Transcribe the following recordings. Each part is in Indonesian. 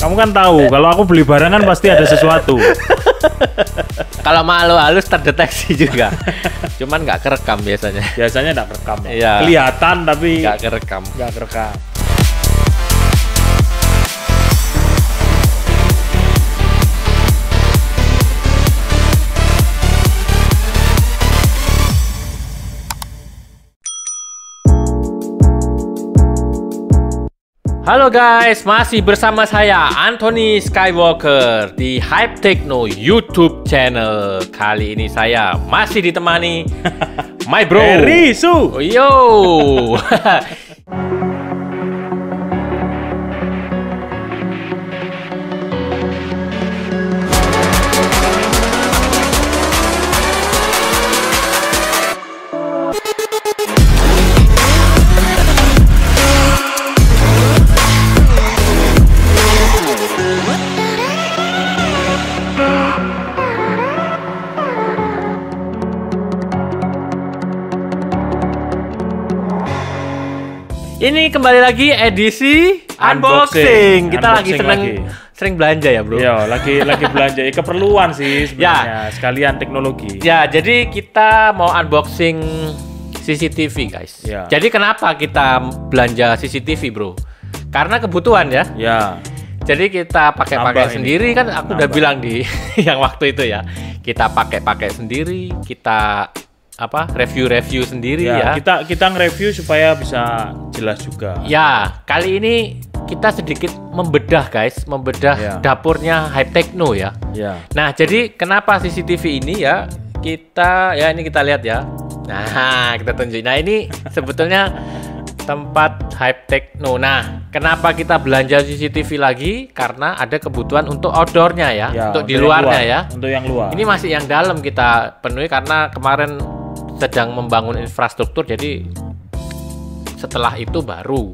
Kamu kan tahu kalau aku beli barang kan pasti ada sesuatu. Kalau malu halus terdeteksi juga. Cuman nggak kerekam biasanya. Biasanya nggak kerekam. Iya. Kelihatan tapi Nggak kerekam. nggak kerekam. Halo guys, masih bersama saya Anthony Skywalker di Hype Techno YouTube channel. Kali ini saya masih ditemani my bro Risu. Yo. Ini kembali lagi edisi unboxing. Kita lagi sering belanja ya, bro. Iya, lagi belanja. Keperluan sih sebenarnya, sekalian teknologi. Ya, jadi kita mau unboxing CCTV, guys. Ya. Jadi kenapa kita belanja CCTV, bro? Karena kebutuhan ya. Ya. Jadi kita pakai sendiri kan aku udah bilang di yang waktu itu ya. Kita pakai sendiri, kita review sendiri ya. Kita nge-review supaya bisa jelas juga. Ya, kali ini kita sedikit membedah guys, dapurnya Hype Techno ya. Ya. Nah, jadi kenapa CCTV ini ya? Ini kita lihat ya. Nah, kita tunjuk. Nah, ini sebetulnya tempat Hype Techno. Nah, kenapa kita belanja CCTV lagi? Karena ada kebutuhan untuk outdoornya ya, untuk di luarnya ya. Untuk yang luar. Ini masih yang dalam kita penuhi karena kemarin sedang membangun infrastruktur, jadi setelah itu baru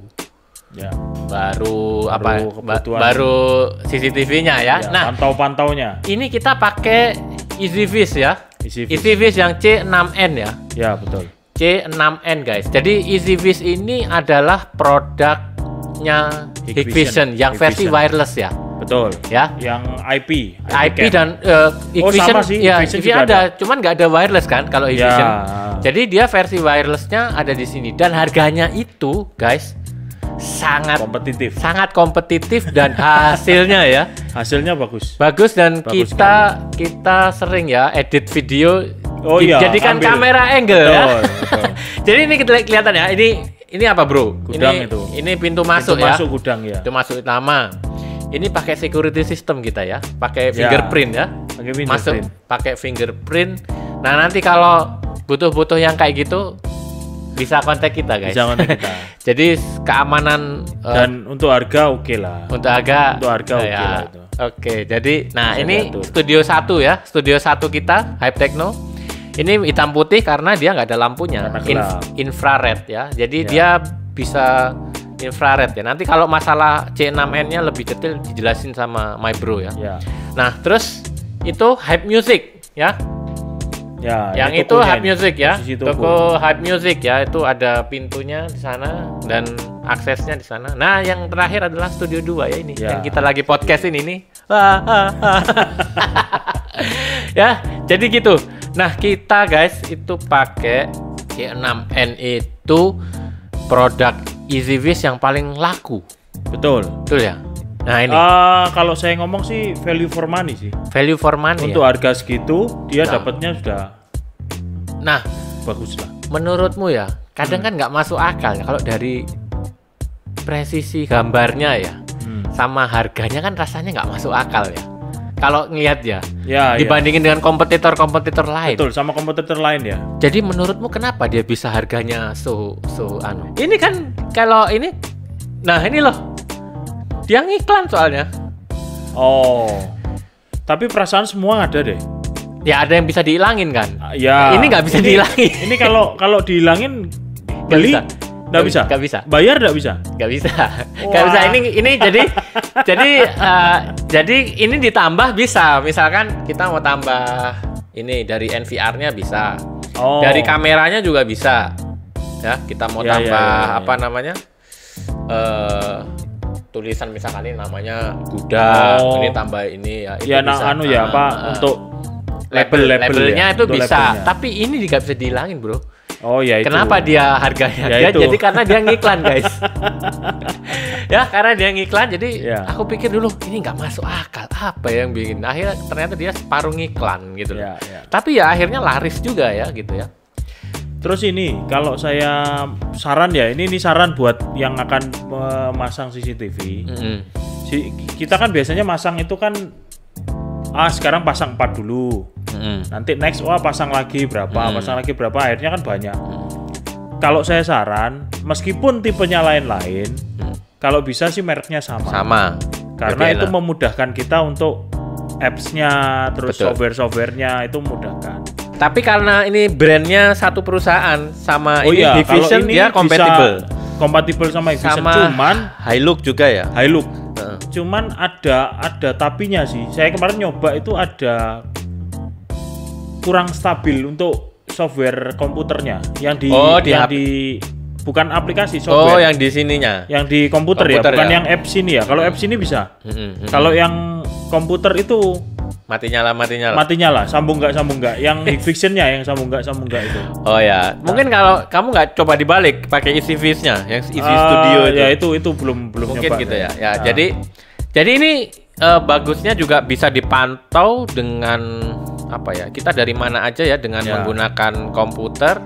CCTV-nya ya. Nah, pantau-pantaunya. ini kita pakai EasyVis ya. EasyVis yang C6N ya. Ya, betul. C6N guys. Jadi EasyVis ini adalah produknya Hikvision yang versi wireless ya. Betul. Ya. Yang IP dan Hikvision. sama sih. Ya, Hikvision ada, cuman nggak ada wireless kan kalau Hikvision. Ya. Jadi dia versi wirelessnya ada di sini dan harganya itu, guys, sangat kompetitif dan hasilnya bagus dan kita sering ya edit video dijadikan kamera angle ya. Betul. Jadi ini kita kelihatan ya. Ini apa, bro? Gudang ini pintu masuk ya. Masuk gudang ya. Pintu masuk utama. Ini pakai security system kita ya, pakai fingerprint ya. Masuk pakai fingerprint. Nah, nanti kalau butuh yang kayak gitu bisa kontak kita, guys. Bisa kontak kita. Jadi keamanan dan untuk harga oke lah. Untuk harga oke lah itu. Oke, jadi ini studio 1 ya. Studio 1 kita Hype Techno. Ini hitam putih karena dia nggak ada lampunya. Infrared ya. Jadi dia bisa infrared ya. Nanti kalau masalah C6N-nya lebih detail dijelasin sama my bro ya. Nah, terus itu Hype Music ya. Ya, yang itu Hype Music ya. Toko Hype Music ya, itu ada pintunya di sana dan aksesnya di sana. Nah, yang terakhir adalah Studio 2 ya ini. Yang kita lagi podcast ini nih. Ya, jadi gitu. Nah, kita guys itu pakai C6N itu produk EasyVis yang paling laku. Betul ya. Nah, ini kalau saya ngomong sih value for money sih. Value for money. Untuk harga segitu dia dapatnya sudah bagus lah. Menurutmu ya, kadang kan nggak masuk akal ya kalau dari presisi gambarnya ya sama harganya kan rasanya nggak masuk akal ya. Kalau ngelihat ya dibandingin dengan kompetitor lain. Betul, sama kompetitor lain ya. Jadi menurutmu kenapa dia bisa harganya Ini kan kalau ini, nah ini loh, dia ngiklan soalnya. Oh, tapi perasaan semua ada deh. Ya ada yang bisa dihilangin kan? Ya. Ini nggak bisa dihilangin. Ini kalau dihilangin beli nggak bisa. Nggak bisa. Bayar nggak bisa. Nggak bisa. Nggak bisa. Ini jadi ini ditambah bisa. Misalkan kita mau tambah ini dari NVR-nya bisa. Dari kameranya juga bisa. Ya, kita mau tambah apa namanya? tulisan misalkan ini namanya gudang, ini tambah ini ya. Itu ya, bisa. Untuk labelnya ya, itu bisa. Labelnya. Tapi ini nggak bisa dihilangin, bro. Oh ya itu. Kenapa dia harganya? Ya, Jadi karena dia ngiklan, guys. Ya karena dia ngiklan, jadi aku pikir dulu ini nggak masuk akal, apa yang bikin. Akhirnya ternyata dia separuh ngiklan gitu. Tapi ya akhirnya laris juga ya gitu ya. Terus ini kalau saya saran ya, ini saran buat yang akan memasang CCTV. Kita kan biasanya masang itu kan sekarang pasang 4 dulu. Nanti next pasang lagi berapa, akhirnya kan banyak. Kalau saya saran, meskipun tipenya lain-lain, kalau bisa sih mereknya sama. Karena itu memudahkan kita untuk apps-nya, terus software-software-nya itu memudahkan. Tapi karena ini brandnya satu perusahaan sama Hikvision, dia kompatibel sama Hikvision, cuman Hilux juga ya. Hilux. Cuman ada tapinya sih. Saya kemarin nyoba itu ada kurang stabil untuk software komputernya yang di bukan aplikasi software. Yang di sininya. Yang di komputer ya, bukan yang apps ini ya. Kalau apps ini bisa. Kalau yang komputer itu mati nyala. Mati nyala, sambung nggak. Yang Hikvision-nya yang sambung nggak itu. Oh ya, mungkin kalau kamu nggak coba dibalik pakai EasyViz-nya, yang Easy Studio itu. Ya itu belum mungkin nyoba. Gitu ya. Jadi ini bagusnya juga bisa dipantau dengan apa ya? Kita dari mana aja ya dengan menggunakan komputer,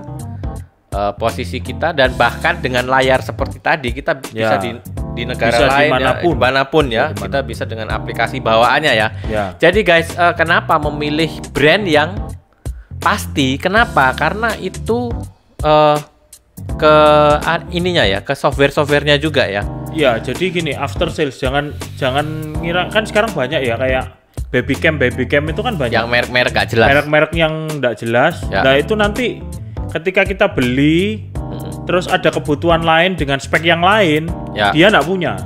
posisi kita dan bahkan dengan layar seperti tadi kita bisa di negara bisa lain dimanapun ya, kita bisa dengan aplikasi bawaannya ya. Jadi guys, kenapa memilih brand yang pasti? Kenapa? Karena itu ke ininya ya, ke software-softwarenya juga ya. Iya, jadi gini, after sales jangan ngira, kan sekarang banyak ya kayak babycam itu kan banyak. Yang merek-merek gak jelas. Merek-merek yang gak jelas. Nah itu nanti ketika kita beli, terus ada kebutuhan lain dengan spek yang lain, dia nggak punya.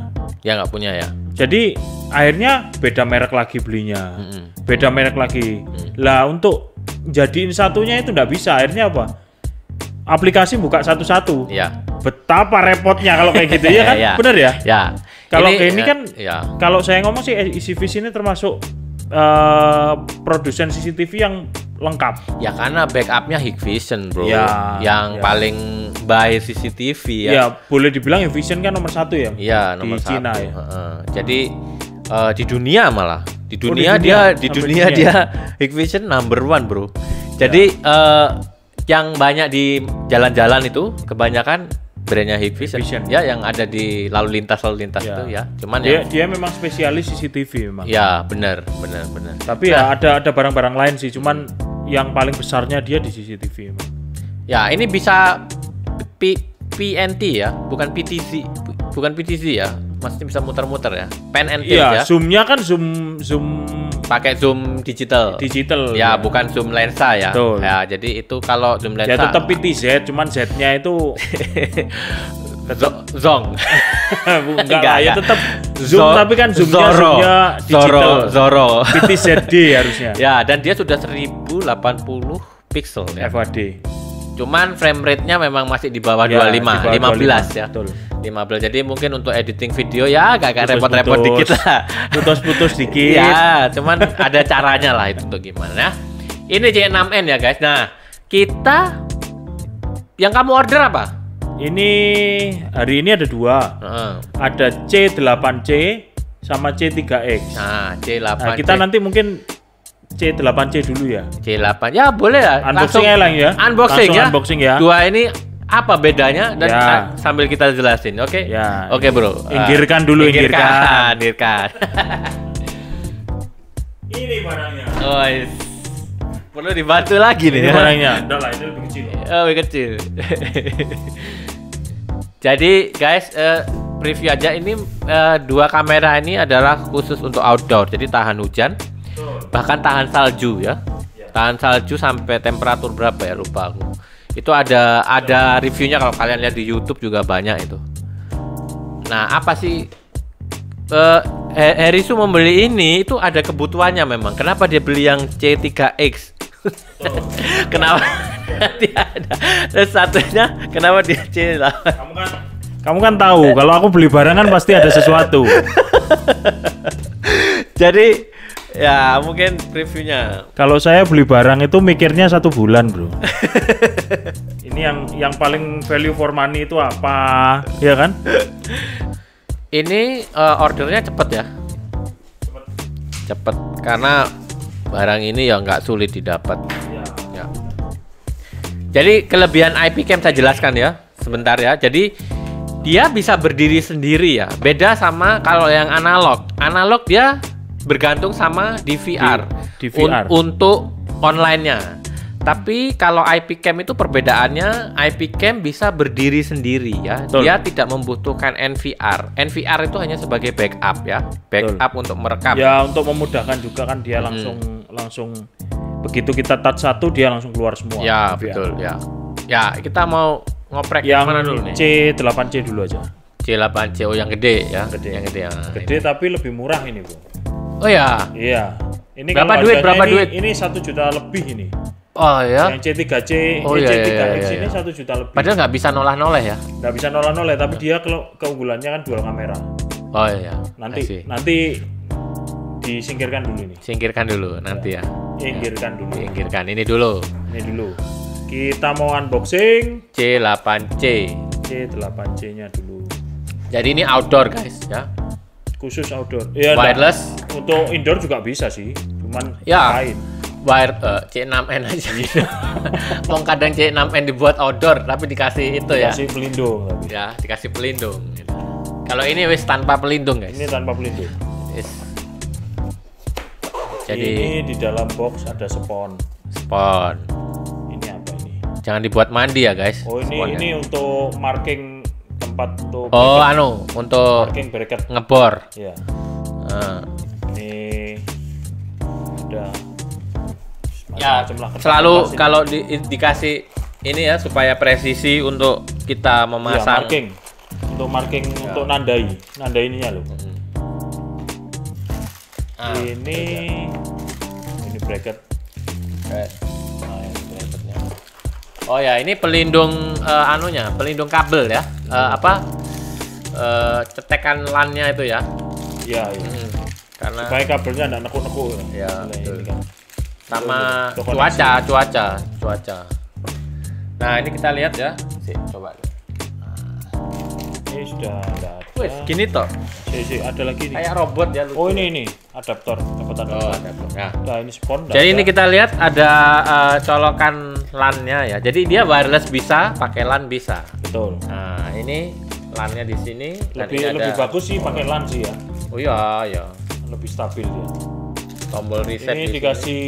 Dia nggak punya ya. Jadi akhirnya beda merek lagi belinya, beda merek lagi. Lah untuk jadiin satunya itu nggak bisa. Akhirnya apa? Aplikasi buka satu-satu. Betapa repotnya kalau kayak gitu ya kan? Bener ya? Kalau kayak ini kan, kalau saya ngomong sih EasyViz ini termasuk produsen CCTV yang lengkap. Ya karena backupnya Hikvision bro, yang paling by CCTV ya. Ya boleh dibilang Hikvision kan nomor 1 ya. Iya nomor 1. Cina ya. Jadi di dunia malah, di dunia dia Hikvision number 1 bro. Jadi yang banyak di jalan-jalan itu kebanyakan brandnya Hikvision ya, yang ada di lalu lintas itu ya. Cuman dia memang spesialis CCTV memang. Ya benar. Tapi ya ada barang-barang lain sih, cuman yang paling besarnya dia di CCTV memang. Ya ini bisa PNT ya, bukan PTZ ya. Maksudnya bisa muter-muter ya. Pan and tilt ya. Zoom-nya kan zoom pakai zoom digital. Ya, bukan zoom lensa ya. Betul. Ya, jadi itu kalau zoom lensa. Ya tetap PTZ, cuman Z-nya itu Zong. Enggak ya tetap zoom, tapi kan zoomnya digital. Zoro. PTZD harusnya. Ya, dan dia sudah 1080 pixel ya. FHD. Cuman frame rate-nya memang masih di bawah 15 ya. Betul. 15. Jadi mungkin untuk editing video ya agak repot-repot dikit lah. Putus-putus dikit. Ya, cuman ada caranya lah itu untuk gimana. Ini C6N ya guys. Nah, kita yang kamu order apa? Ini hari ini ada 2. Ada C8C sama C3X. Nah, C8C. Nah, kita nanti mungkin C8C dulu ya. C8. Ya, boleh ya. Unboxing ya. Dua ini apa bedanya dan sambil kita jelasin, oke? Ya. Oke, bro. Inggirkan dulu. Inggirkan. Ini barangnya. Oh, perlu dibantu lagi nih. Ini barangnya. Udah lah, itu lebih kecil. Oh, lebih kecil. Jadi, guys, preview aja ini 2 kamera ini adalah khusus untuk outdoor. Jadi tahan hujan. Bahkan tahan salju ya. Tahan salju sampai temperatur berapa ya, lupa aku. Itu ada reviewnya kalau kalian lihat di YouTube juga banyak itu. Nah, apa sih Herisu membeli ini itu ada kebutuhannya memang. Kenapa dia beli yang C3X? Kenapa dia ada? Terus satunya kenapa dia C8? Kamu kan tahu kalau aku beli barang kan pasti ada sesuatu. Jadi ya mungkin previewnya. Kalau saya beli barang itu mikirnya 1 bulan, bro. Ini yang paling value for money itu apa, ya kan? Ini ordernya cepet ya. Cepet karena barang ini ya nggak sulit didapat. Ya. Jadi kelebihan IP Cam saya jelaskan ya, sebentar ya. Jadi dia bisa berdiri sendiri ya. Beda sama kalau yang analog. Analog dia bergantung sama DVR, di VR. Untuk online-nya. Tapi kalau IP Cam itu perbedaannya, IP Cam bisa berdiri sendiri ya. Betul. Dia tidak membutuhkan NVR. NVR itu hanya sebagai backup ya, backup untuk merekam. Ya untuk memudahkan juga kan dia langsung begitu kita touch satu dia langsung keluar semua. Ya NVR. betul ya. Ya kita mau ngoprek yang mana dulu nih? C8C dulu aja. C8C yang gede ya. Gede. Yang gede ya. Gede tapi lebih murah ini, Bu. Oh ya. Iya. Ini Berapa kalau duit? harganya Berapa duit? Ini 1 juta lebih ini. Oh ya. Yang C3C, Oh, iya, C3X iya. ini 1 juta lebih. Padahal nggak bisa noleh-noleh ya. Nggak bisa noleh-noleh, tapi dia keunggulannya kan dual kamera. Oh iya. Nanti disingkirkan dulu ini. Singkirkan dulu nanti ya. Singkirkan dulu. Singkirkan ini dulu. Ini dulu. Kita mau unboxing C8C. C8C-nya dulu. Jadi ini outdoor guys ya. Khusus outdoor. Ya, Wireless. Untuk indoor juga bisa sih. Cuman Ya. lain. C6N aja gitu. Mau kadang C6N dibuat outdoor tapi dikasih itu ya. Dikasih pelindung tapi. Ya, dikasih pelindung gitu. Kalau ini wis tanpa pelindung guys. Ini tanpa pelindung. Yes. Jadi ini di dalam box ada spon. spon. Ini apa ini? Jangan dibuat mandi ya guys. Oh ini sponnya. ini untuk marking tempat untuk Oh bracket. untuk Marking bracket. ngebor. Ya. Ah. Ini ada Ya macam-macam lah, selalu kertas ini. kalau dikasih ini ya supaya presisi untuk kita Ya, memasang. marking. Untuk marking untuk nandai ininya loh. Ah, ini bracket. Nah, ini bracketnya. Oh ya ini pelindung anunya, pelindung kabel ya. Cetekan LAN-nya itu ya. Ya, ya. Karena Supaya kabelnya nggak nekuk-nekuk. Ya, Nah, betul. ini kan. sama Untuk koneksi. cuaca. Nah ini kita lihat ya. Coba. Ini sudah nggak ada. Wih, gini toh. Ada lagi nih. Kayak robot ya. Oh ini adaptor, dapat adaptor. Nah. Nah ini spon. nggak Jadi ada. ini kita lihat ada colokan LAN-nya ya. Jadi dia wireless bisa, pakai LAN bisa. Betul. Nah ini LAN-nya di sini. Dan ini Lebih ada- bagus sih pakai LAN sih ya. Oh iya, ya. Lebih stabil dia. Tombol reset Ini di dikasih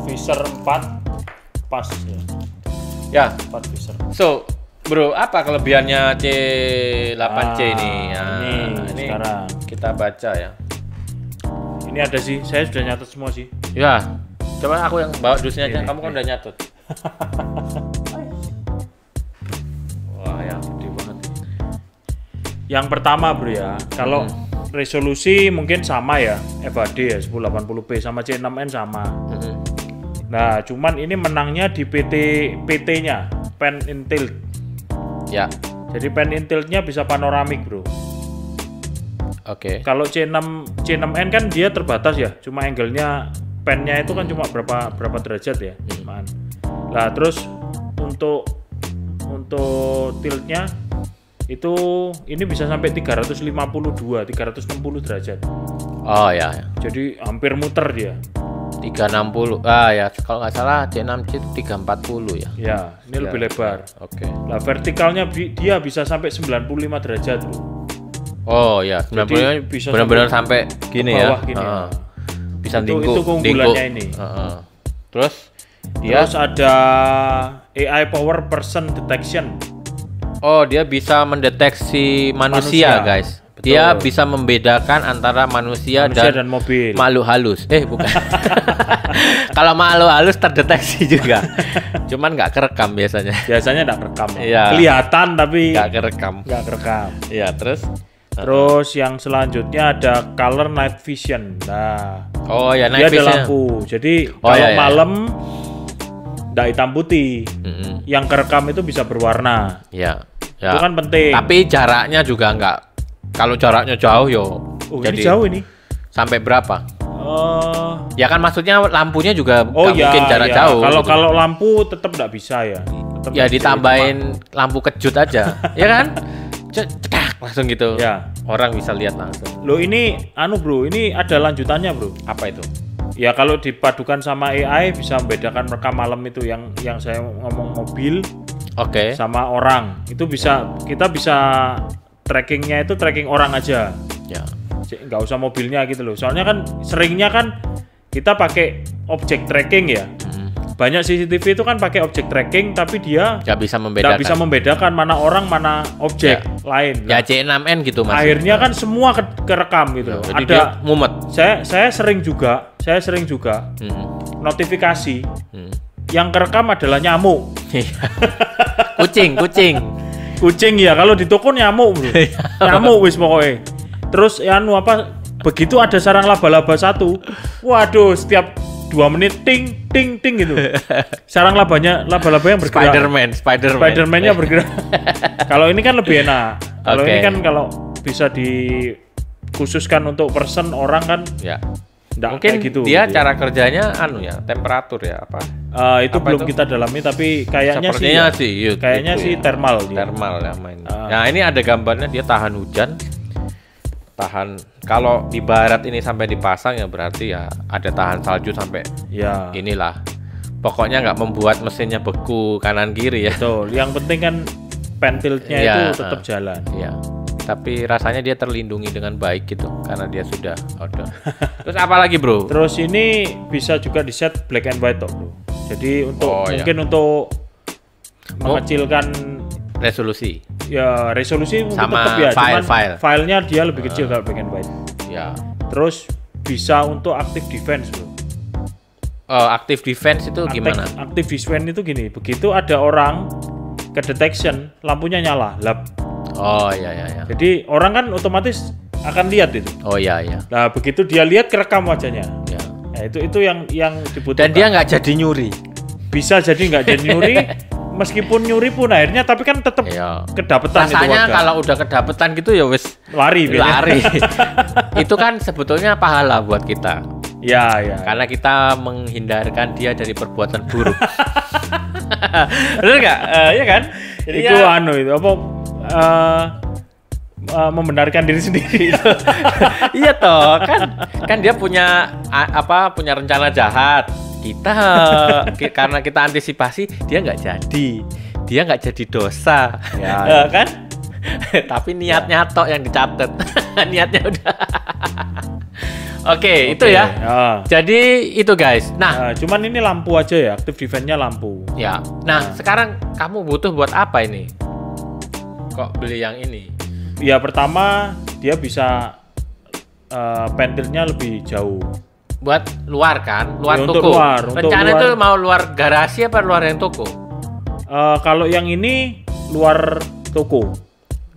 visor 4 pas ya. sini. Ya. 4 visor. So, bro, apa kelebihannya C8C ini? Nah, ini sekarang. kita baca ya. Ini ada sih, saya sudah nyatet semua sih. Ya. Coba aku yang bawa dusnya aja. Ini, Kamu kan udah nyatut. Wah, ya gede banget. Yang pertama bro ya, kalau resolusi mungkin sama ya, FHD ya 1080p sama C6N sama. Nah, cuman ini menangnya di PT-nya, pan in tilt. Ya. Jadi pan in tilt-nya bisa panoramik, bro. Oke. Kalau C6N kan dia terbatas ya, cuma angle-nya pan-nya itu kan cuma berapa derajat ya, cuman. Nah, terus untuk tilt-nya itu ini bisa sampai 360 derajat. Oh ya. Jadi hampir muter dia. 360. Ah ya, kalau nggak salah C6C itu 340 ya. Ya, ini lebih lebar. Oke. Nah, vertikalnya dia bisa sampai 95 derajat, bro. Oh ya, 90 bisa benar-benar sampai gini ya. bawah gini ya. Bisa Itu keunggulannya ini. Terus Terus ada AI Power Person Detection. oh dia bisa mendeteksi manusia. Guys. Betul. Dia bisa membedakan antara manusia dan mobil. makhluk halus. Bukan. Kalau makhluk halus terdeteksi juga. Cuman nggak kerekam biasanya. Biasanya nggak rekam. Iya. Kelihatan tapi Nggak kerekam. nggak rekam. Iya, terus Terus yang selanjutnya ada Color Night Vision. Nah, oh ya dia night ada vision. lampu. Jadi Oh, kalau iya, iya. malam nggak hitam putih. Mm-mm. Yang kerekam itu bisa berwarna. Ya. Ya. Itu kan penting. Tapi jaraknya juga enggak. Kalau jaraknya jauh jadi ini jauh ini. Sampai berapa? Ya kan maksudnya lampunya juga mungkin jarak jauh. Kalau lampu tetap enggak bisa ya. Tetep ya ditambahin lampu kejut aja. Ya kan? Cedak langsung gitu. Ya. Orang bisa lihat langsung. Loh ini bro, ini ada lanjutannya bro. Apa itu? Ya kalau dipadukan sama AI bisa membedakan rekam malam itu yang saya ngomong mobil, sama orang itu kita bisa trackingnya itu tracking orang aja, ya nggak usah mobilnya gitu loh. Soalnya kan seringnya kan kita pakai objek tracking ya. Banyak CCTV itu kan pakai objek tracking tapi dia nggak bisa membedakan mana orang mana objek lain. Ya C6N gitu mas. Akhirnya kan semua kerekam gitu. Jadi ada mumet. Saya sering juga notifikasi yang kerekam adalah nyamuk. Kucing ya, kalau di toko nyamuk bro. Nyamuk wis pokoknya. Terus begitu ada sarang laba-laba satu, waduh setiap 2 menit ting ting ting gitu. Sarang laba yang bergerak. Spiderman-nya bergerak. Kalau ini kan lebih enak. Kalau ini kan kalau bisa dikhususkan untuk person orang kan. Ya. Mungkin gitu, dia gitu cara kerjanya temperatur ya apa? Itu apa belum itu? Kita dalami tapi kayaknya sih thermal. Thermal ya main. Nah ini ada gambarnya, dia tahan hujan. Kalau di barat ini sampai dipasang ya berarti ya ada tahan salju sampai inilah. Pokoknya nggak membuat mesinnya beku kanan kiri ya. Betul. Yang penting kan pentilnya itu tetap jalan. Iya. Tapi rasanya dia terlindungi dengan baik gitu karena dia sudah outdoor. Terus apa lagi bro? Terus ini bisa juga di set black and white bro. Jadi untuk untuk mengecilkan resolusi. Ya resolusi sama tetap ya, filenya dia lebih kecil kalau black and white. Ya. Terus bisa untuk active defense bro. Active defense itu gimana? Active defense itu gini, begitu ada orang ke detection lampunya nyala, Oh iya. Jadi orang kan otomatis akan lihat itu. Oh iya. Nah begitu dia lihat kerekam wajahnya. Ya. Nah, itu yang dibutuhkan. Dan dia nggak jadi nyuri. Bisa jadi nggak jadi nyuri. Meskipun nyuri pun akhirnya tapi kan tetap kedapetan. Rasanya kalau udah kedapetan gitu ya wes lari. Itu kan sebetulnya pahala buat kita. Ya. Karena kita menghindarkan dia dari perbuatan buruk. Benar nggak? Iya kan? Jadi itu itu apa? Membenarkan diri sendiri. Iya toh, kan dia punya rencana jahat. Kita karena kita antisipasi dia nggak jadi dosa, kan? Tapi niatnya tok yang dicatat. Niatnya udah. Oke, itu ya. Jadi itu guys. Nah, cuman ini lampu aja ya, active defense-nya lampu. Ya. Nah, sekarang kamu butuh buat apa ini? Kok beli yang ini? Ya pertama dia bisa pentilnya lebih jauh. Buat luar kan? Luar toko. Rencana itu mau luar garasi apa luar yang toko? Kalau yang ini luar toko.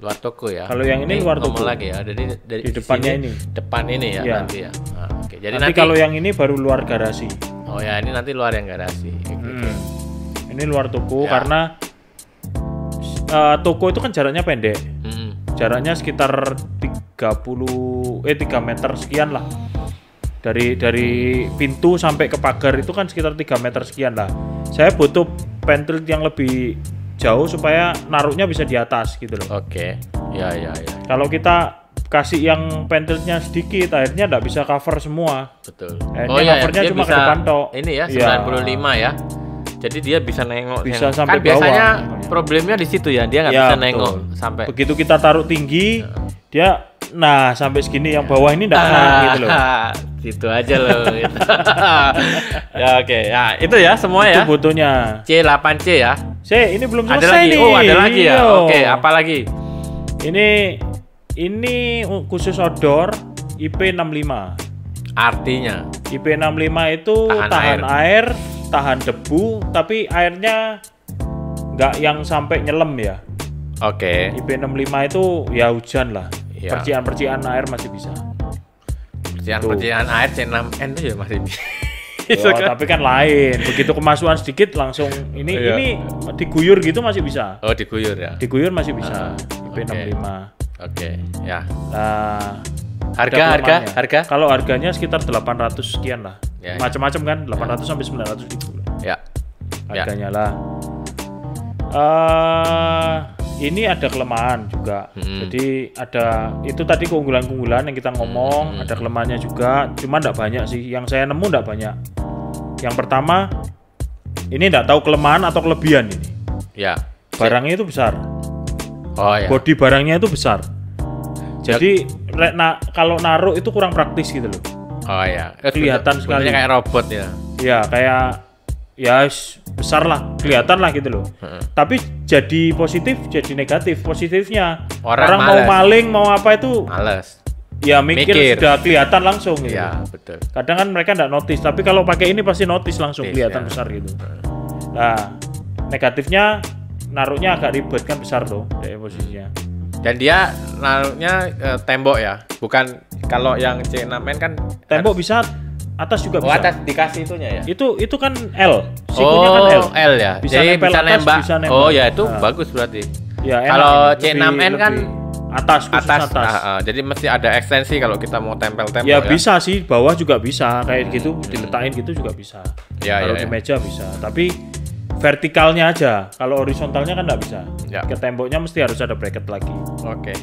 Luar toko ya. Kalau yang ini luar toko lagi ya. Dari di depannya sini, depan ini ya nanti ya. Oke. Jadi nanti kalau yang ini baru luar garasi. Oh ya, ini nanti luar yang garasi. Ini luar toko karena toko itu kan jaraknya pendek. Jaraknya sekitar 3 meter sekian lah. Dari pintu sampai ke pagar itu kan sekitar 3 meter sekian lah. Saya butuh pentil yang lebih jauh supaya naruhnya bisa di atas gitu loh. Oke. Ya. Kalau kita kasih yang pentilnya sedikit, akhirnya nggak bisa cover semua. Betul. Covernya cuma ke depan tok. Ini ya 95 ya. Jadi dia bisa nengok. Bisa sampai kan biasanya bawah. Problemnya di situ ya, dia nggak bisa nengok sampai. Begitu kita taruh tinggi, dia sampai segini yang bawah ini nggak gitu loh. Gitu aja loh. Gitu. Ya oke. Ya itu ya semua itu ya. Itu butuhnya. C8C ya. Ini belum selesai nih. Ada lagi ya. Oke, apa lagi? Ini khusus outdoor IP65. Artinya IP65 itu tahan air, tahan debu, tapi airnya nggak yang sampai nyelam ya. Oke. IP65 itu ya hujan lah. Ya. Percikan air masih bisa. Percikan air C6N itu ya masih bisa. gitu kan. Tapi kan lain. Begitu kemasukan sedikit langsung ini diguyur gitu masih bisa. Oh, diguyur ya. Diguyur masih bisa. IP65. Oke, ya. Nah, harga. Kalau harganya sekitar 800 sekian lah. Ya, macam-macam kan, 800 sampai 900 gitu. Ya. Harganya lah. Ini ada kelemahan juga. Jadi ada itu tadi keunggulan-keunggulan yang kita ngomong, ada kelemahannya juga. Cuma enggak banyak sih. Yang saya nemu enggak banyak. Yang pertama, ini enggak tahu kelemahan atau kelebihan ini. Ya. Barangnya itu besar. Oh ya. Bodi barangnya itu besar. Jadi kalau naruh itu kurang praktis gitu loh. Oh ya. Kelihatan sekali. Kayak robot ya. Ya kayak besar lah, kelihatan lah gitu loh. Tapi jadi positif, jadi negatif. Positifnya orang mau maling mau apa itu males. Ya mikir sudah kelihatan langsung gitu. Ya betul. Kadang kan mereka nggak notice, tapi kalau pakai ini pasti notice langsung kelihatan besar gitu. Nah negatifnya naruhnya agak ribet kan, besar tuh dari posisinya. Dan dia naruhnya tembok ya, bukan kalau yang C6N kan tembok bisa. Atas juga bisa. Atas dikasih itunya ya. Itu kan L. Sikunya kan L ya. Bisa jadi nempel bisa atas, nembak. Bisa nembak. Oh ya itu bagus berarti. Ya, kalau C6N kan atas. Jadi mesti ada ekstensi kalau kita mau tempel-tempel. Ya bisa sih, bawah juga bisa kayak gitu, diletakin gitu juga bisa. Kalau di meja bisa. Tapi vertikalnya aja. Kalau horizontalnya kan nggak bisa. Ya. Ke temboknya mesti harus ada bracket lagi. Oke.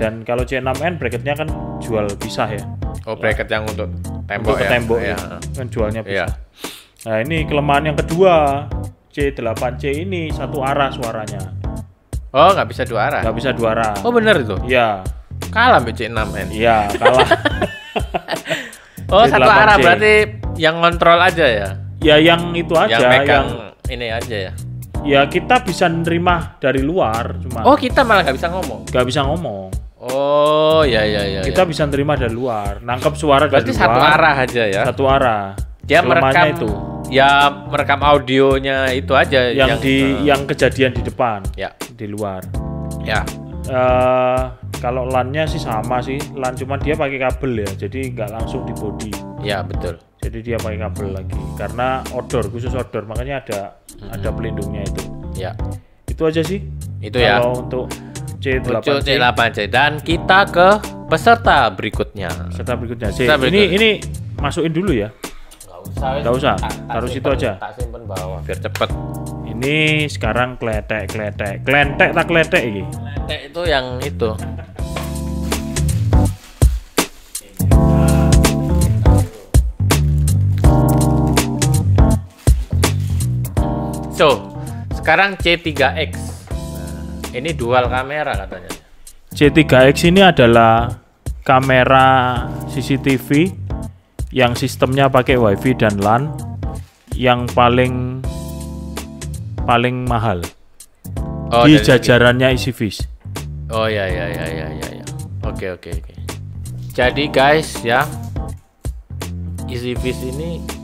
Dan kalau C6N bracketnya kan jual pisah ya. Oh, bracket yang untuk tembok untuk tembok ya. Kan jualnya pisah. Nah ini kelemahan yang kedua, C8C ini satu arah suaranya. Oh nggak bisa dua arah? Nggak bisa dua arah. Oh bener itu? Iya. Kalah C6N? Iya kalah. Oh C8C. Satu arah berarti yang kontrol aja ya? Ya yang itu aja. Yang megang ini aja ya? Ya kita bisa nerima dari luar cuma. Oh kita malah nggak bisa ngomong? Nggak bisa ngomong. Oh ya. Kita bisa nerima dari luar, nangkep suara berarti dari luar. Berarti satu arah aja ya? Satu arah. Dia merekam itu. Ya merekam audionya itu aja. Yang kejadian di depan. Ya. Di luar. Ya. Kalau LAN-nya sih sama sih, LAN cuma dia pakai kabel ya, jadi nggak langsung di body. Ya betul. Jadi dia pakai kabel lagi, karena khusus outdoor, makanya ada pelindungnya itu. Ya. Itu aja sih. Itu ya. Kalau untuk C8C dan kita ke peserta berikutnya. Ini masukin dulu ya. Nggak usah. Taruh situ aja. Tak simpen bawah biar cepet. Ini sekarang kletek ini. Kletek itu yang itu. So, sekarang C3X. Ini dual kamera katanya. C3X ini adalah kamera CCTV yang sistemnya pakai WiFi dan LAN yang paling mahal di jajarannya EasyFish. Oh ya. Oke. Jadi guys ya, EasyFish ini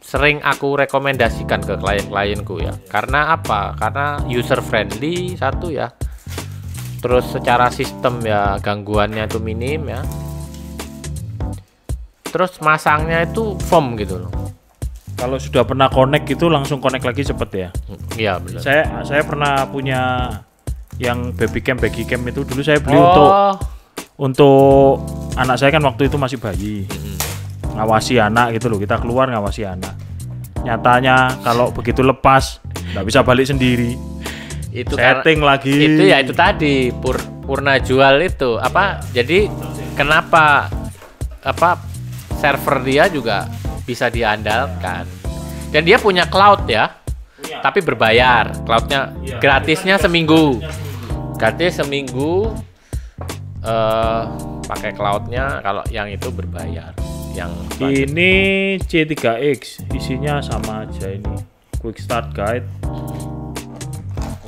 sering aku rekomendasikan ke klien-klienku ya. Karena apa? Karena user friendly satu ya. Terus secara sistem ya gangguannya itu minim ya. Terus masangnya itu foam gitu loh. Kalau sudah pernah connect itu langsung connect lagi cepet ya. Iya benar. Saya pernah punya yang baby cam itu dulu saya beli untuk anak saya kan waktu itu masih bayi. Ngawasi anak gitu loh, kita keluar ngawasi anak. Nyatanya kalau begitu lepas nggak bisa balik sendiri. Itu setting lagi. Itu ya itu tadi Purna jual itu apa? Jadi kenapa server dia juga bisa diandalkan. Dan dia punya cloud ya. Tapi berbayar. Cloudnya gratisnya seminggu. Gratis seminggu pakai cloudnya, kalau yang itu berbayar. Yang ini C3X isinya sama aja ini. Quick Start Guide.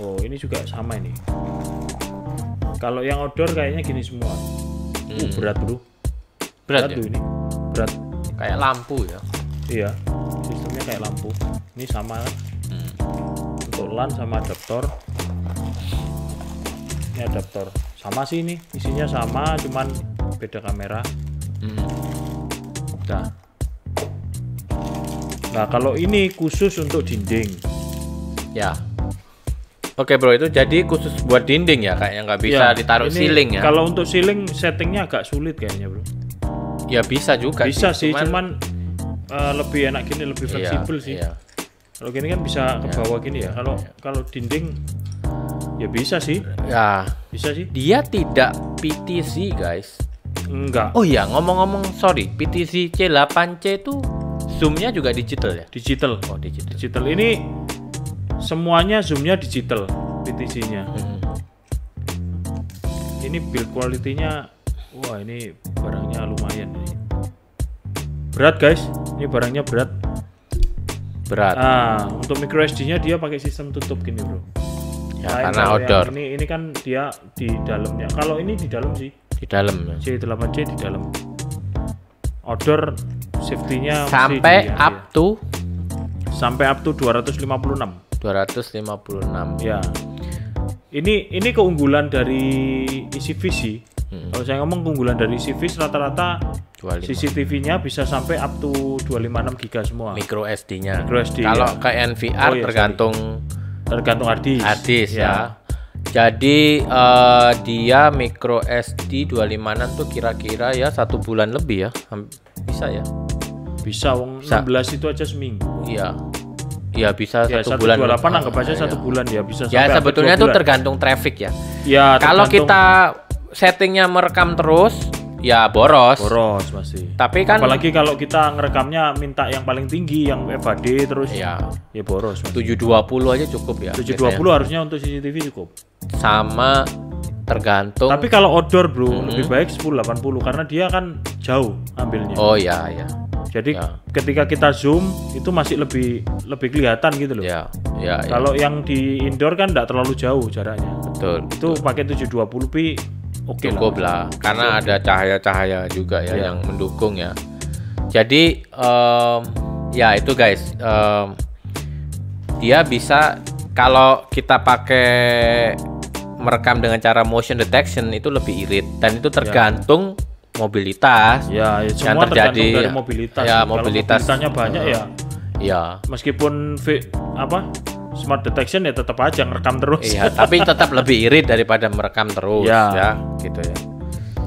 Oh, ini juga sama ini. Kalau yang outdoor kayaknya gini semua. Berat bro. Berat ya? Ini. Berat. Kayak lampu ya. Iya. Sistemnya kayak lampu. Ini sama kan? Untuk LAN sama adaptor. Ini adaptor. Sama sih ini. Isinya sama, cuman beda kamera. Nah. Nah, kalau ini khusus untuk dinding. Ya. Oke bro, itu jadi khusus buat dinding ya, kayaknya nggak bisa ditaruh ceiling ya. Kalau untuk ceiling settingnya agak sulit kayaknya bro. Ya bisa juga. Bisa sih, cuman lebih enak gini, lebih fleksibel sih. Iya. Kalau gini kan bisa ke bawah gini ya. Kalau dinding ya bisa sih. Ya bisa sih. Dia tidak PTZ guys. Enggak. Oh iya, ngomong-ngomong, sorry, PTZ C8C itu zoomnya juga digital ya? Digital. Oh digital. Digital ini semuanya zoomnya digital, PTZ-nya. Ini build quality-nya, wah ini barangnya lumayan nih. Berat guys, ini barangnya berat. Nah, untuk micro SD-nya dia pakai sistem tutup gini bro. Ya, karena outdoor. Ini kan dia di dalamnya. Kalau ini di dalam sih. Di dalam. C8C di dalam. Outdoor safety-nya sampai up to 256. 256. Ya. Ini keunggulan dari EasyFish sih. Kalau saya ngomong keunggulan dari EasyFish rata-rata CCTV-nya bisa sampai up to 256 GB semua. Micro SD-nya. Micro SD. Kalau ke NVR tergantung hard disk ya. Jadi dia micro SD 256 tuh kira-kira ya 1 bulan lebih ya. Bisa ya? Bisa, 16 itu aja seminggu. Iya. Ya bisa ya, 1 bulan. 128 anggap aja 1 bulan ya bisa. Ya sebetulnya itu tergantung traffic ya. Ya. Kalau kita settingnya merekam terus, ya boros. Boros pasti. Tapi kan apalagi kalau kita ngerekamnya minta yang paling tinggi, yang FHD terus. Ya boros. Pasti. 720 aja cukup ya. 720 biasanya. Harusnya untuk CCTV cukup. Sama tergantung. Tapi kalau outdoor bro, lebih baik 1080 karena dia kan jauh ambilnya. Oh iya ya. Jadi ketika kita zoom itu masih lebih kelihatan gitu loh. Ya. Kalau yang di indoor kan enggak terlalu jauh jaraknya. Betul. Itu pakai 720p cukup lah. Karena ada cahaya-cahaya juga ya yang mendukung ya. Jadi ya itu guys, dia bisa kalau kita pakai merekam dengan cara motion detection itu lebih irit dan itu tergantung mobilitas ya yang terjadi dari mobilitas. Ya mobilitasnya banyak ya meskipun smart detection ya tetap aja ngerekam terus. Iya, tapi tetap lebih irit daripada merekam terus ya gitu ya.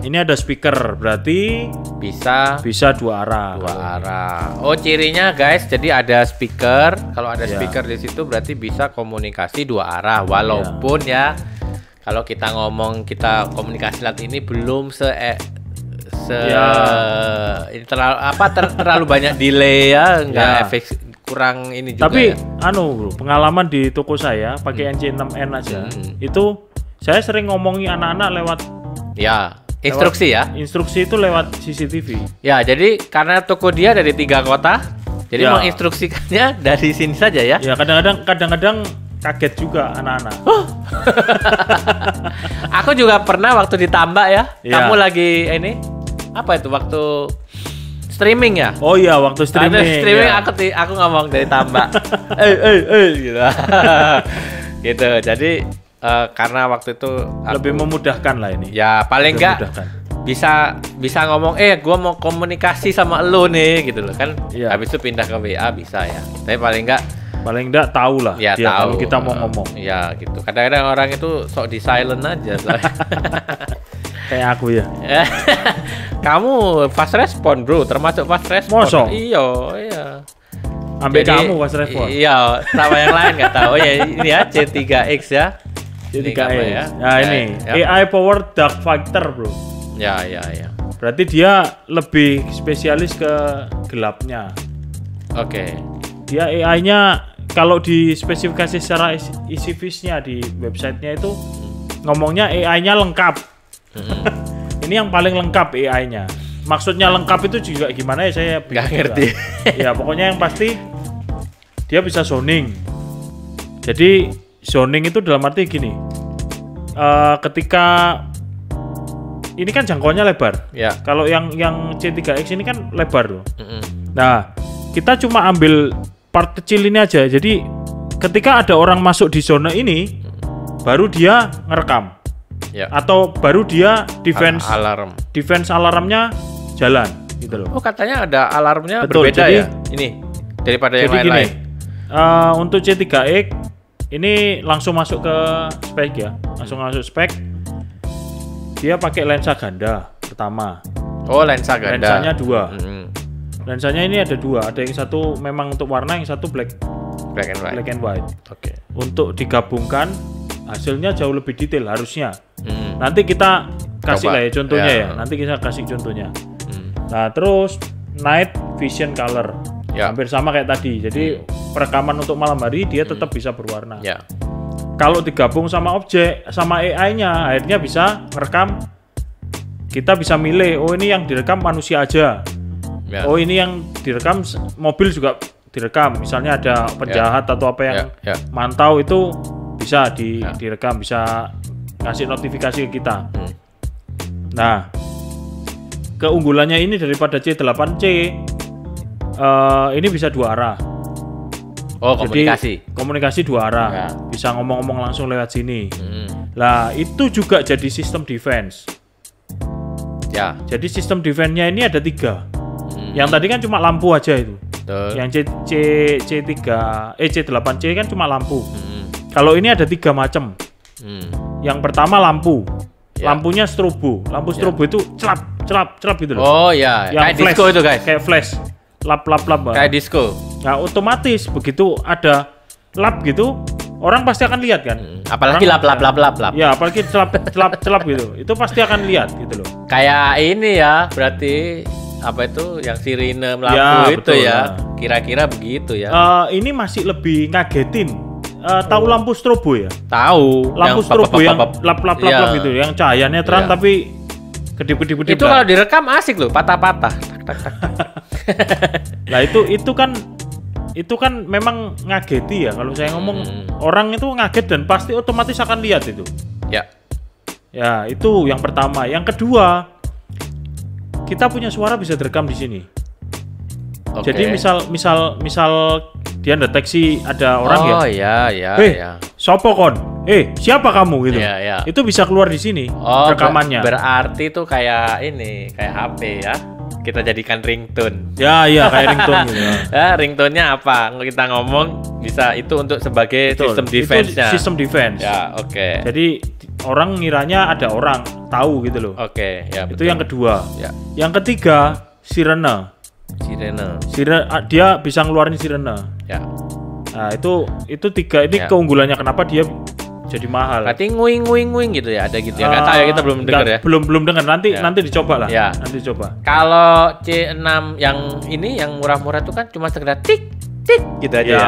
Ini ada speaker, berarti bisa 2 arah. 2 arah. Oh, cirinya guys, jadi ada speaker. Kalau ada speaker di situ berarti bisa komunikasi 2 arah. Walaupun kalau kita komunikasi lewat ini belum terlalu banyak delay ya, enggak efek kurang ini juga. Tapi bro, pengalaman di toko saya pakai NC6N aja. Itu saya sering ngomongi anak-anak lewat instruksi ya. Instruksi itu lewat CCTV. Ya, jadi karena toko dia dari 3 kota, jadi menginstruksikannya dari sini saja ya. Ya, kadang-kadang kaget juga anak-anak. Aku juga pernah waktu di Tambak ya. Kamu lagi apa itu waktu streaming ya? Oh iya, waktu streaming. Aku ngomong dari Tambak. Gitu. Gitu. Jadi karena waktu itu lebih memudahkan lah ini. Ya, paling enggak bisa ngomong gua mau komunikasi sama lo nih gitu loh kan. Habis itu pindah ke WA bisa ya. Tapi paling enggak tahu lah ya, kalau kita mau ngomong. Ya gitu. Kadang-kadang orang itu sok di silent aja. Kayak aku ya. Kamu fast respon bro, termasuk fast respon. Mosok? Iya. Ambil kamu fast respon. Iya, sama yang lain nggak tahu. Ya ini ya C3X ya. C3X ya. Nah ini AI powered dark fighter bro. Ya. Berarti dia lebih spesialis ke gelapnya. Oke. Dia AI-nya kalau di spesifikasi secara EasyFish-nya di websitenya itu ngomongnya AI-nya lengkap. Ini yang paling lengkap AI-nya. Maksudnya lengkap itu juga gimana ya saya nggak ngerti. Ya pokoknya yang pasti dia bisa zoning. Jadi zoning itu dalam arti gini. Ketika ini kan jangkauannya lebar. Ya. Kalau yang C3X ini kan lebar loh. Nah, kita cuma ambil part kecil ini aja. Jadi ketika ada orang masuk di zona ini, baru dia ngerekam. Ya. Atau baru dia defense alarmnya jalan gitu loh. Oh, katanya ada alarmnya betul, berbeda jadi, ya. Ini daripada yang Jadi lain-lain. Untuk C3X ini langsung masuk ke spek ya, langsung masuk spek. Dia pakai lensa ganda pertama. Oh, lensa ganda. Lensanya 2. Lensanya ini ada 2, ada yang satu memang untuk warna, yang satu black and white. Oke. Untuk digabungkan hasilnya jauh lebih detail harusnya. Nanti kita kasih lah ya contohnya ya. Nanti kita kasih contohnya. Nah, terus night vision color. Hampir sama kayak tadi. Jadi perekaman untuk malam hari dia tetap bisa berwarna. Kalau digabung sama objek sama AI-nya, akhirnya bisa merekam. Kita bisa milih, oh ini yang direkam manusia aja. Oh ini yang direkam mobil juga direkam. Misalnya ada penjahat atau apa yang mantau itu bisa direkam, bisa ngasih notifikasi ke kita. Nah, keunggulannya ini daripada C8C, ini bisa 2 arah. Oh, komunikasi. Jadi, komunikasi 2 arah. Bisa ngomong-ngomong langsung lewat sini. Lah, itu juga jadi sistem defense. Jadi sistem defense-nya ini ada 3. Yang tadi kan cuma lampu aja itu. Yang C8C kan cuma lampu. Kalau ini ada 3 macam. Yang pertama lampu. Lampunya strobo. Lampu strobo itu celap gitu loh. Oh ya, kayak flash, disco itu guys. Kayak flash. Lap. Kayak disco. Nah, otomatis begitu ada lap gitu, orang pasti akan lihat kan. Apalagi lap. Ya, apalagi celap gitu. Itu pasti akan lihat gitu loh. Kayak ini ya, berarti apa itu yang sirine lampu ya, itu betul, ya. Kira-kira begitu ya. Ini masih lebih ngagetin. Tahu lampu strobo ya? Tahu. Lampu strobo yang lap gitu, yang cahayanya terang tapi kedip-kedip. Itu kalau direkam asik loh, patah-patah. Lah itu kan memang ngageti ya. Kalau saya ngomong orang itu ngaget dan pasti otomatis akan lihat itu. Ya, itu yang pertama. Yang kedua, kita punya suara bisa direkam di sini. Jadi misal dia deteksi ada orang sopo kon? Siapa kamu gitu? Itu bisa keluar di sini rekamannya. Berarti itu kayak ini, kayak HP ya. Kita jadikan ringtone. Ya, kayak ringtone gitu. Ringtone-nya apa? Kita ngomong bisa itu untuk sebagai sistem defense-nya. Itu sistem defense. Ya, oke. Jadi orang ngiranya ada orang tahu gitu loh. Oke, ya. Itu yang kedua. Ya. Yang ketiga, sirene. Dia bisa ngeluarin sirene. Ya. Nah, itu 3 ini keunggulannya kenapa dia jadi mahal. Berarti nguing gitu ya, ada gitu ya. Enggak tahu ya, kita belum dengar ya. Belum dengar, nanti dicoba lah. Nanti coba. Kalau C6 yang ini yang murah-murah itu kan cuma sekedar tik gitu aja ya.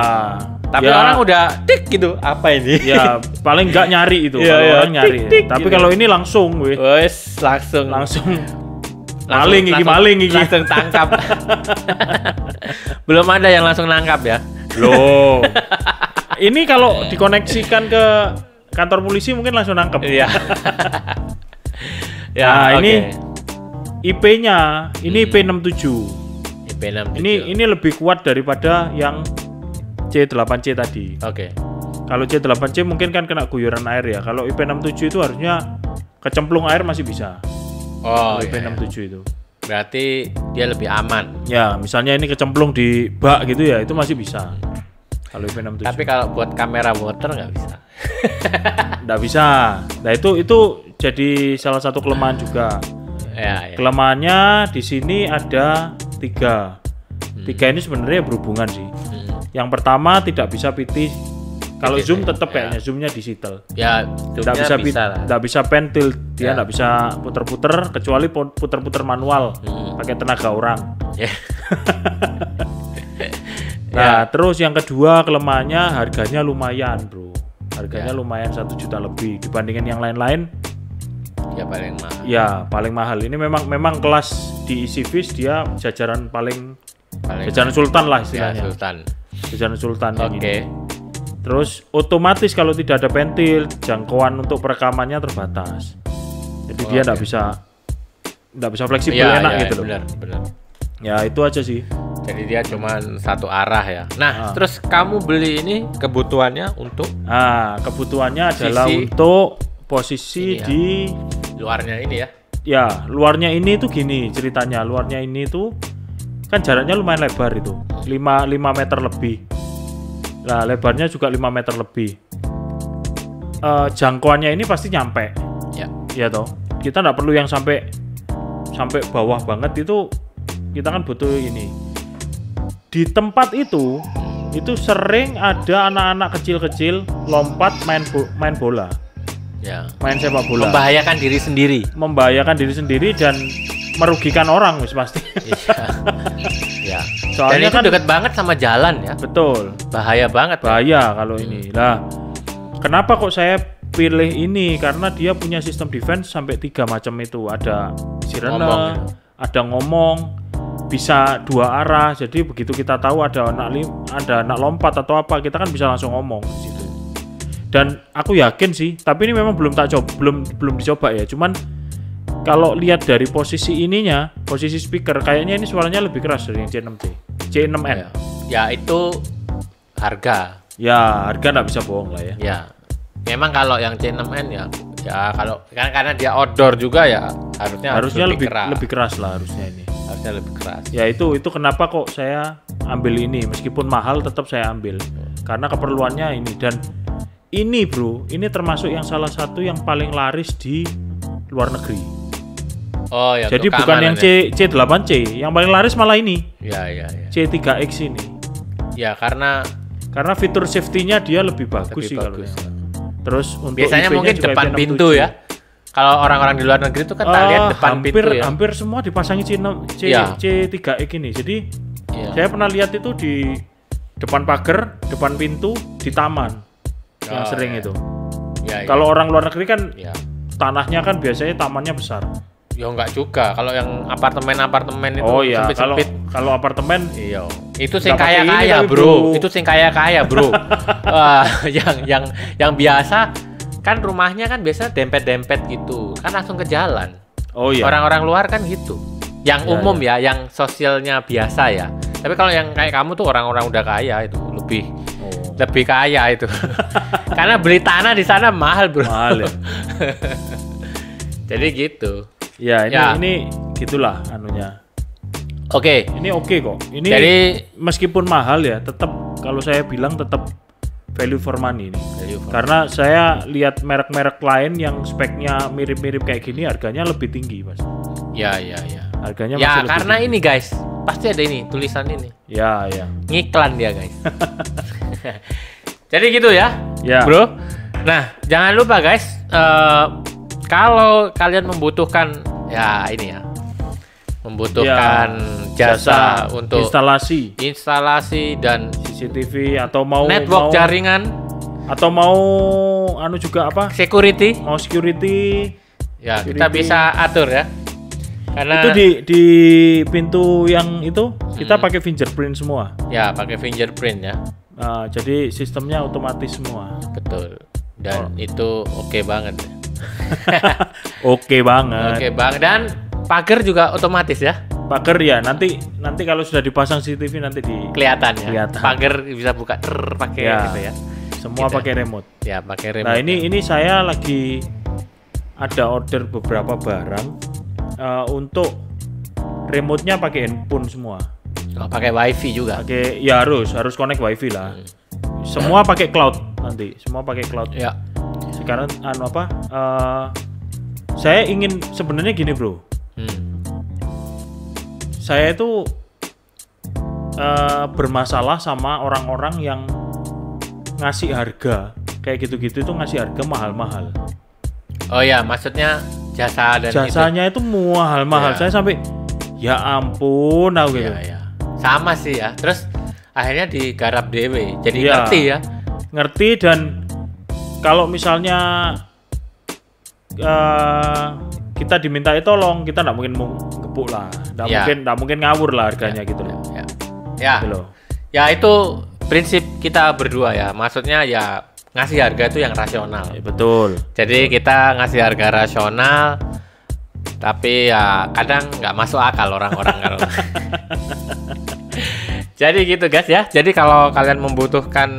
Tapi orang udah tik gitu, apa ini? Ya, paling enggak nyari itu kalau orang nyari. Tapi gitu. kalau ini langsung langsung maling iki. Langsung tangkap. Belum ada yang langsung nangkap ya. Loh. Ini kalau dikoneksikan ke kantor polisi mungkin langsung nangkep. Iya. Ini IP-nya ini IP67. Ini lebih kuat daripada yang C8C tadi. Kalau C8C mungkin kan kena guyuran air ya. Kalau IP67 itu harusnya kecemplung air masih bisa. IP67 itu. Berarti dia lebih aman. Ya, misalnya ini kecemplung di bak gitu ya, itu masih bisa. Kalau IP67. Tapi kalau buat kamera motor nggak bisa. Nggak bisa. Nah itu jadi salah satu kelemahan juga. Kelemahannya di sini ada 3. 3 ini sebenarnya berhubungan sih. Yang pertama tidak bisa PT. Kalau zoom tetap kayaknya zoomnya digital. Ya, tidak bisa pentil, dia nggak bisa puter-puter kecuali puter-puter manual pakai tenaga orang. Nah, terus yang kedua kelemahannya harganya lumayan, bro. Harganya lumayan 1 juta lebih dibandingin yang lain-lain. Ya paling mahal. Ini memang kelas di EasyFish dia jajaran paling jajaran sultan lah istilahnya. Jajaran sultan yang ini. Terus otomatis kalau tidak ada pentil, jangkauan untuk perekamannya terbatas. Jadi dia nggak bisa fleksibel enak gitu loh. Benar. Ya itu aja sih. Jadi dia cuma satu arah ya. Nah, terus kamu beli ini kebutuhannya untuk? Kebutuhannya adalah untuk posisi di luarnya ini ya. Ya, luarnya ini tuh gini ceritanya. Luarnya ini tuh kan jaraknya lumayan lebar itu, 5 meter lebih. Nah, lebarnya juga 5 meter lebih. Jangkauannya ini pasti nyampe. Ya toh. Kita nggak perlu yang sampai bawah banget, itu kita kan butuh ini. Di tempat itu sering ada anak-anak kecil-kecil lompat main bola. Ya. Main sepak bola. Membahayakan diri sendiri dan merugikan orang pasti. Iya. Ya. Soalnya dan itu kan dekat banget sama jalan ya. Betul. Bahaya banget. Bahaya kalau ini. Nah, kenapa kok saya pilih ini? Karena dia punya sistem defense sampai 3 macam itu. Ada sirene, ada ngomong, bisa 2 arah. Jadi begitu kita tahu ada anak lompat atau apa, kita kan bisa langsung ngomong di situ. Dan aku yakin sih, tapi ini memang belum dicoba ya. Cuman kalau lihat dari posisi ininya, posisi speaker, kayaknya ini suaranya lebih keras dari yang C6N. Ya itu harga. Ya harga nggak bisa bohong lah ya. Ya, memang kalau yang C6N ya kalau karena dia outdoor juga ya harusnya lebih keras lah harusnya ini. Harusnya lebih keras. Ya itu kenapa kok saya ambil ini, meskipun mahal tetap saya ambil karena keperluannya ini. Dan ini bro, ini termasuk yang salah satu yang paling laris di luar negeri. Oh ya. Jadi bukan yang C8C, yang paling laris malah ini. Ya. C3X ini. Ya karena fitur safety-nya dia lebih bagus sih kalau. Terus untuk biasanya IP-nya mungkin depan pintu ya. Kalau orang-orang di luar negeri itu kan lihat depan pintu ya. Hampir semua dipasangi C3X ini. Jadi saya pernah lihat itu di depan pagar, depan pintu, di taman. Yang sering itu. Kalau orang luar negeri kan tanahnya kan biasanya tamannya besar. Ya enggak juga. Kalau yang apartemen itu sempit-sempit. Kalau apartemen itu sing kaya-kaya, bro. Itu sing kaya-kaya, bro. yang biasa kan rumahnya kan biasa dempet-dempet gitu. Kan langsung ke jalan. Oh iya. Orang-orang luar kan gitu. Yang umum ya, yang sosialnya biasa ya. Tapi kalau yang kayak kamu tuh orang-orang udah kaya itu lebih kaya itu. Karena beli tanah di sana mahal, bro. Mahal ya. Jadi gitu. Ya, ini gitulah anunya. Oke. Ini oke kok. Ini jadi meskipun mahal ya, tetap kalau saya bilang tetap value for money ini. Karena saya lihat merek-merek lain yang speknya mirip-mirip kayak gini harganya lebih tinggi, Mas. Ya. Harganya masih lebih karena tinggi. Ini guys, pasti ada ini tulisan ini. Ya. Ngiklan dia, guys. Jadi gitu ya. Bro. Nah, jangan lupa guys, kalau kalian membutuhkan membutuhkan jasa untuk instalasi dan CCTV atau mau network jaringan atau mau juga apa? Security. Mau security. Ya, kita bisa atur ya. Karena itu di pintu yang itu kita pakai fingerprint semua. Ya, pakai fingerprint ya. Nah, jadi sistemnya otomatis semua. Betul. Dan itu oke banget. Oke banget. Dan pagar juga otomatis ya. Pagar ya nanti kalau sudah dipasang CCTV nanti kelihatan ya. Pagar bisa buka pakai gitu ya. Semua gitu. Pakai remote. Ya, pakai remote. Nah, ini saya lagi ada order beberapa barang untuk remote-nya pakai handphone semua. Pakai wifi juga. Harus connect wifi lah. Semua pakai cloud nanti. Semua pakai cloud. Ya. Sekarang saya ingin sebenarnya gini bro, saya itu bermasalah sama orang-orang yang ngasih harga kayak gitu-gitu, itu ngasih harga mahal-mahal. Oh ya, maksudnya jasanya itu mahal-mahal. Saya sampai ya ampun gitu. Sama sih ya. Terus akhirnya digarap dewe, jadi ngerti dan kalau misalnya kita dimintai tolong, kita nggak mungkin mau gepuk lah, nggak mungkin ngawur lah harganya gitu loh. Ya itu prinsip kita berdua ya, maksudnya ya ngasih harga itu yang rasional. Betul. Jadi kita ngasih harga rasional, tapi ya kadang nggak masuk akal orang-orang kalau. Jadi gitu guys ya. Jadi kalau kalian membutuhkan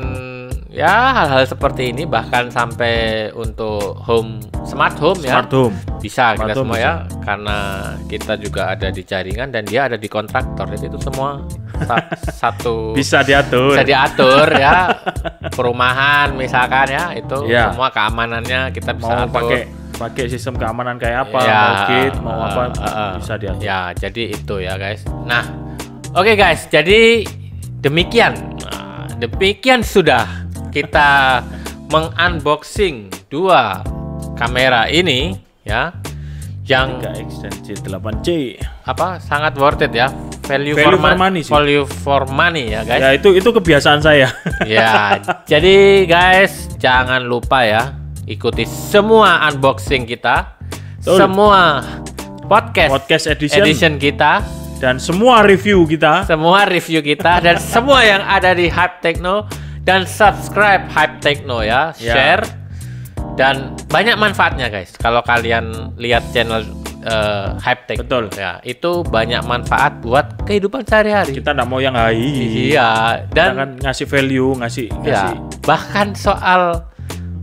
ya hal-hal seperti ini, bahkan sampai untuk smart home ya bisa kita semua ya, karena kita juga ada di jaringan dan dia ada di kontraktor, jadi itu semua satu bisa diatur ya. Perumahan misalkan ya, itu semua keamanannya kita bisa mau pakai sistem keamanan kayak apa, mau gate, mau apa bisa diatur ya. Jadi itu ya guys. Nah oke guys, jadi demikian sudah kita mengunboxing 2 kamera ini ya, yang 3X dan J8C sangat worth it ya, value for money ya guys. Ya itu kebiasaan saya. Ya, jadi guys jangan lupa ya, ikuti semua unboxing kita, semua podcast edition kita, dan semua review kita, dan semua yang ada di Hype Techno. Dan subscribe Hype Techno ya, share, dan banyak manfaatnya guys. Kalau kalian lihat channel Hype Techno, betul ya, itu banyak manfaat buat kehidupan sehari-hari. Kita nggak mau yang high. Iya, dan kan ngasih value, ngasih. Bahkan soal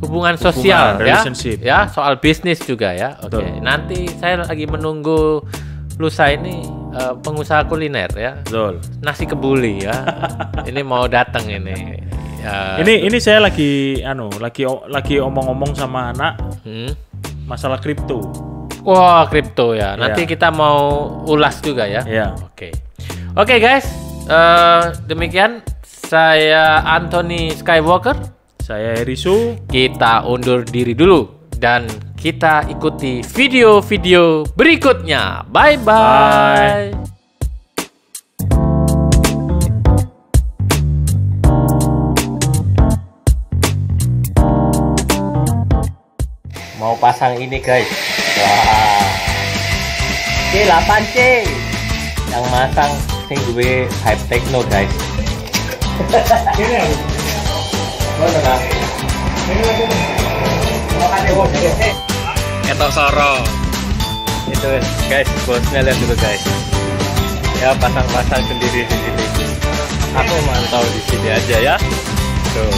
hubungan sosial, relationship ya, soal bisnis juga ya. Oke, nanti saya lagi menunggu lusa ini pengusaha kuliner ya. Betul. Nasi kebuli ya. Ini mau datang ini. Ya, ini saya lagi omong-omong sama anak masalah kripto. Wah, kripto ya. Nanti kita mau ulas juga ya. Iya. Oke guys, demikian saya Anthony Skywalker, saya Erisu. Kita undur diri dulu dan kita ikuti video-video berikutnya. Bye. Mau pasang ini guys. Wah. J8C. Yang masang sing duwe Hype Techno guys. Ini. Mana? Etok Soro. Itu guys, bosnya lihat dulu guys. Ya pasang-pasang sendiri di sini. Aku mantau di sini aja ya. Tuh.